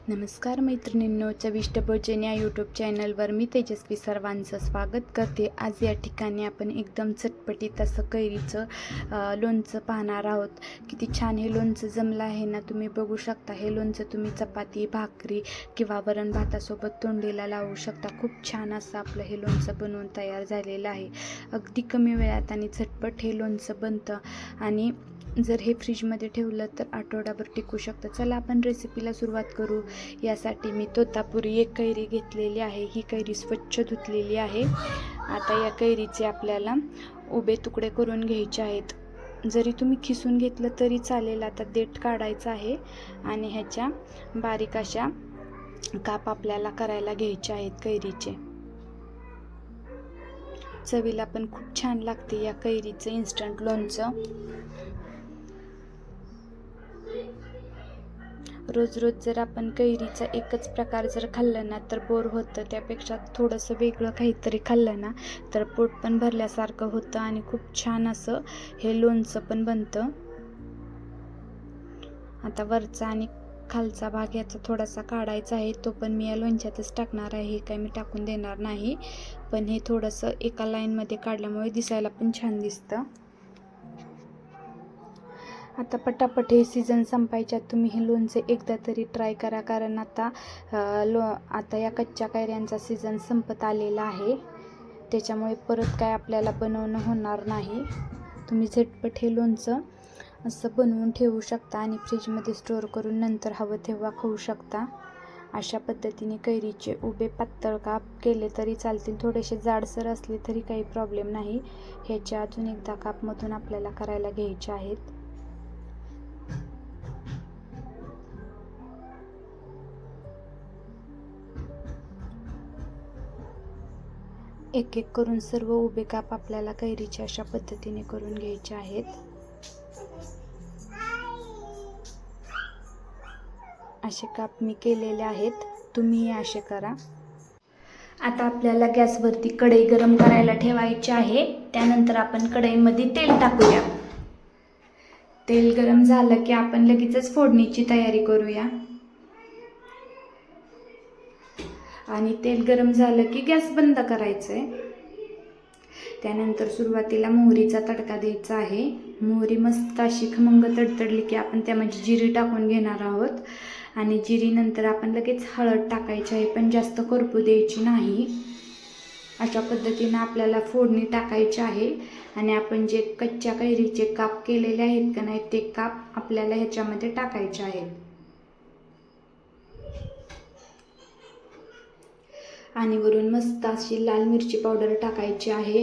नमस्कार मैत्रिणींनो, चविष्ट भोजन या यूट्यूब चॅनलवर मी तेजस्वी सर्वांचं स्वागत करते। आज या ठिकाणी आपण एकदम चटपटीत असं कैरीचं लोणचं पाहणार आहोत। किती छान हे लोणचं जमलं आहे ना, तुम्ही बघू शकता। हे लोणचं तुम्ही चपाती, भाकरी किंवा वरण भातासोबत तोंडीला लावू शकता। खूप छान असं आपलं हे लोणचं बनवून तयार झालेलं आहे। अगदी कमी वेळात आणि झटपट हे लोणचं बनतं आणि जर हे फ्रीजमध्ये ठेवलं तर आठवडाभर टिकू शकतं। चला आपण रेसिपीला सुरुवात करू। यासाठी मी तोतापुरी एक कैरी घेतलेली आहे। ही कैरी स्वच्छ धुतलेली आहे। आता या कैरीचे आपल्याला उभे तुकडे करून घ्यायचे आहेत। जरी तुम्ही खिसून घेतलं तरी चालेल। आता देठ काढायचं आहे आणि ह्याच्या बारीक अशा काप आपल्याला करायला घ्यायचे आहेत कैरीचे। चवीला पण खूप छान लागते या कैरीचं इन्स्टंट लोणचं। रोज रोज जर आपण कैरीचा एकच प्रकार जर खाल्लं ना तर बोर होतं। त्यापेक्षा थोडंसं वेगळं काहीतरी खाल्लं ना तर पोट पण भरल्यासारखं होतं आणि खूप छान असं हे लोणचं पण बनतं। आता वरचा आणि खालचा भाग याचा थोडासा काढायचा आहे। तो पण मी या लोणच्यातच टाकणार आहे। हे काय मी टाकून देणार नाही, पण हे थोडंसं एका लाईनमध्ये काढल्यामुळे दिसायला पण छान दिसतं। आता पटापट हे सीझन संपायच्यात तुम्ही हे लोणचे एकदा तरी ट्राय करा, कारण आता या कच्च्या कैऱ्यांचा सीझन संपत आलेला आहे। त्याच्यामुळे परत काय आपल्याला बनवणं होणार नाही। तुम्ही झटपट हे लोणचं असं बनवून ठेवू शकता आणि फ्रीजमध्ये स्टोअर करून नंतर हवं तेव्हा खाऊ शकता। अशा पद्धतीने कैरीचे उभे पातळ काप केले तरी चालतील, थोडेसे जाडसर असले तरी काही प्रॉब्लेम नाही। ह्याच्या अजून एकदा कापमधून आपल्याला करायला घ्यायचे आहेत। एक एक करून सर्व उभे काप आपल्याला कैरीच्या अशा पद्धतीने करून घ्यायचे आहेत। असे काप मी केलेले आहेत, तुम्ही असे करा। आता आपल्याला गॅसवरती कढई गरम करायला ठेवायची आहे। त्यानंतर आपण कढईमध्ये तेल टाकूया। तेल गरम झालं की आपण लगेचच फोडणीची तयारी करूया। आणि तेल गरम झालं की गॅस बंद करायचा आहे। त्यानंतर सुरुवातीला मोहरीचा तडका द्यायचा आहे। मोहरी मस्त अशी खमंग तडतडली की आपण त्यामध्ये जिरी टाकून घेणार आहोत आणि जिरी नंतर आपण लगेच हळद टाकायची आहे, पण जास्त करपू द्यायची नाही। अशा पद्धतीने आपल्याला फोडणी टाकायची आहे आणि आपण जे कच्च्या कैरीचे काप केलेले आहेत का नाही, ते काप आपल्याला ह्याच्यामध्ये टाकायचे आहेत। आणि वरून मस्त अशी लाल मिरची पावडर टाकायची आहे,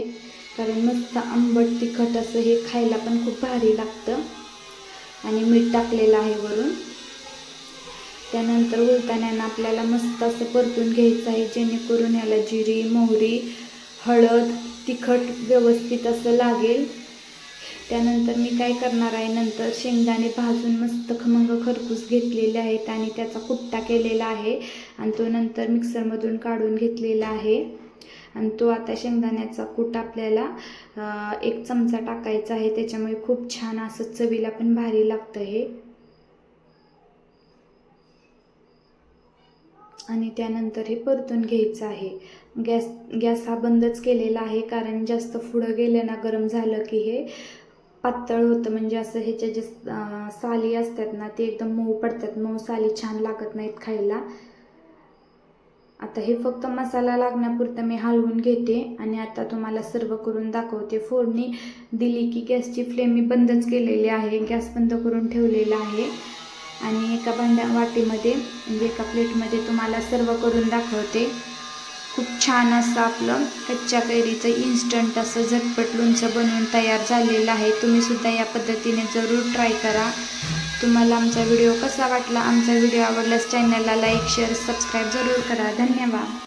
कारण मस्त आंबट तिखट असं हे खायला पण खूप भारी लागतं। आणि मीठ टाकलेलं आहे वरून। त्यानंतर उलटण्यानं आपल्याला मस्त असं परतून घ्यायचं आहे, जेणेकरून याला जिरी, मोहरी, हळद, तिखट व्यवस्थित असं लागेल। त्यानंतर मी काय करणार आहे, नंतर शेंगदाणे भाजून मस्त खमंग खरपूस घेतलेले आहेत आणि त्याचा कुट्टा केलेला आहे आणि तो नंतर मिक्सरमधून काढून घेतलेला आहे। आणि तो आता शेंगदाण्याचा कूट आपल्याला 1 चमचा टाकायचा आहे। त्याच्यामुळे खूप छान असं चवीला पण भारी लागतं हे। आणि त्यानंतर हे परतून घ्यायचं आहे। गॅस हा बंदच केलेला आहे, कारण जास्त पुढं गेलं ना गरम झालं की हे पातळ होतं, म्हणजे असं ह्याच्या जे साली असतात ना ते एकदम मऊ पडतात, मऊ साली छान लागत नाहीत खायला। आता हे फक्त मसाला लागण्यापुरतं मी हलवून घेते आणि आता तुम्हाला सर्व करून दाखवते। फोडणी दिली की गॅसची फ्लेम मी बंदच केलेली आहे, गॅस बंद करून ठेवलेला आहे आणि एका वाटीमध्ये म्हणजे एका प्लेटमध्ये तुम्हाला सर्व करून दाखवते। खूप छान असं आपलं कच्च्या कैरीचं इन्स्टंट असं झटपट लोणचं बनवून तयार झालेलं आहे। तुम्ही सुद्धा या पद्धतीने जरूर ट्राय करा। तुम्हाला आमचा व्हिडिओ कसा वाटला? आमचा व्हिडिओ आवडल्यास चॅनलला लाईक, शेअर, सबस्क्राईब जरूर करा। धन्यवाद।